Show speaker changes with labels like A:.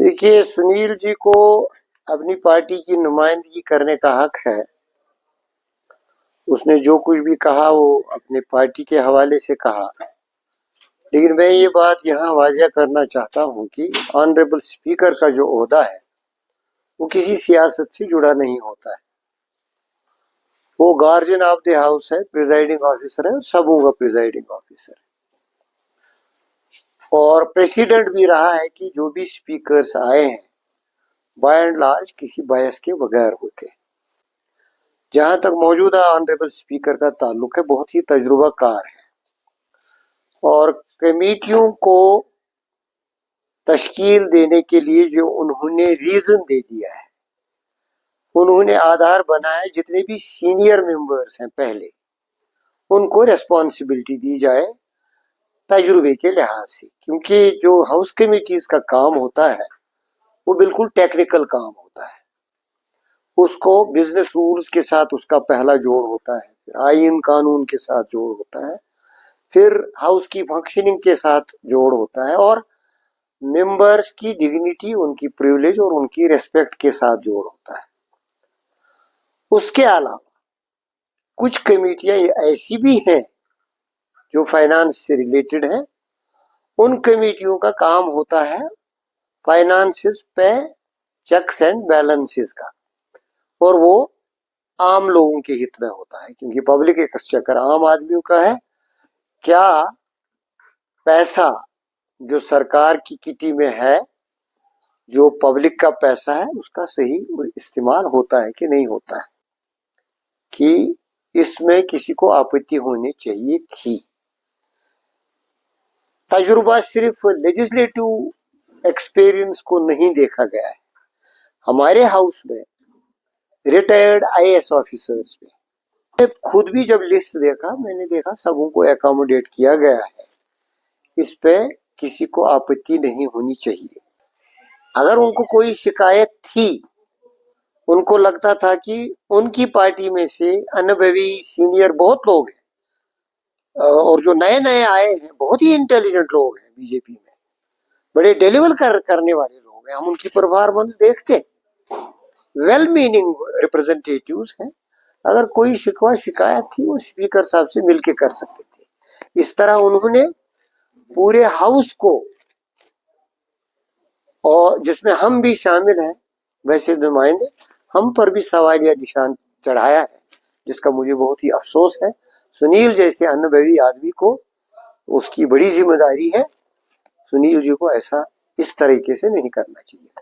A: देखिए, सुनील जी को अपनी पार्टी की नुमाइंदगी करने का हक है। उसने जो कुछ भी कहा वो अपने पार्टी के हवाले से कहा, लेकिन मैं ये बात यहाँ वाज़ह करना चाहता हूँ कि ऑनरेबल स्पीकर का जो ओहदा है वो किसी सियासत से जुड़ा नहीं होता है। वो गार्जियन ऑफ द हाउस है, प्रिजाइडिंग ऑफिसर है, सबों का प्रिजाइडिंग ऑफिसर है। और प्रेसिडेंट भी रहा है कि जो भी स्पीकर्स आए हैं बाय एंड लार्ज किसी बायस के बगैर होते हैं। जहां तक मौजूदा ऑनरेबल स्पीकर का ताल्लुक है, बहुत ही तजुर्बाकार है और कमेटियों को तश्कील देने के लिए जो उन्होंने रीजन दे दिया है, उन्होंने आधार बनाया जितने भी सीनियर मेंबर्स हैं पहले उनको रेस्पॉन्सिबिलिटी दी जाए तजुर्बे के लिहाज से, क्योंकि जो हाउस कमेटीज का काम होता है वो बिल्कुल टेक्निकल काम होता है। उसको बिजनेस रूल्स के साथ उसका पहला जोड़ होता है, फिर आईन कानून के साथ जोड़ होता है, फिर हाउस की फंक्शनिंग के साथ जोड़ होता है और मेंबर्स की डिग्निटी, उनकी प्रिविलेज और उनकी रेस्पेक्ट के साथ जोड़ होता है। उसके अलावा कुछ कमेटियां ऐसी भी हैं जो फाइनेंस से रिलेटेड हैं। उन कमेटियों का काम होता है फाइनेंसेस पे चेक्स एंड बैलेंसेस का, और वो आम लोगों के हित में होता है, क्योंकि पब्लिक एक्सचेकर आम आदमियों का है। क्या पैसा जो सरकार की किटी में है, जो पब्लिक का पैसा है, उसका सही इस्तेमाल होता है कि नहीं होता है, कि इसमें किसी को आपत्ति होनी चाहिए थी। तजुर्बा सिर्फ लेजिस्लेटिव एक्सपीरियंस को नहीं देखा गया है। हमारे हाउस में रिटायर्ड आईएएस ऑफिसर्स में खुद भी जब लिस्ट देखा, मैंने देखा सबों को एकोमोडेट किया गया है। इस पे किसी को आपत्ति नहीं होनी चाहिए। अगर उनको कोई शिकायत थी, उनको लगता था कि उनकी पार्टी में से अनुभवी सीनियर बहुत लोग हैं और जो नए नए आए हैं बहुत ही इंटेलिजेंट लोग हैं, बीजेपी में बड़े डिलीवर करने वाले लोग हैं, हम उनकी परफॉर्मेंस देखते, वेल मीनिंग रिप्रेजेंटेटिव्स हैं। अगर कोई शिकवा शिकायत थी वो स्पीकर साहब से मिलके कर सकते थे। इस तरह उन्होंने पूरे हाउस को, और जिसमें हम भी शामिल हैं वैसे नुमाइंदे, हम पर भी सवालिया निशान चढ़ाया है, जिसका मुझे बहुत ही अफसोस है। सुनील जैसे अनुभवी आदमी को उसकी बड़ी जिम्मेदारी है। सुनील जी को ऐसा इस तरीके से नहीं करना चाहिए।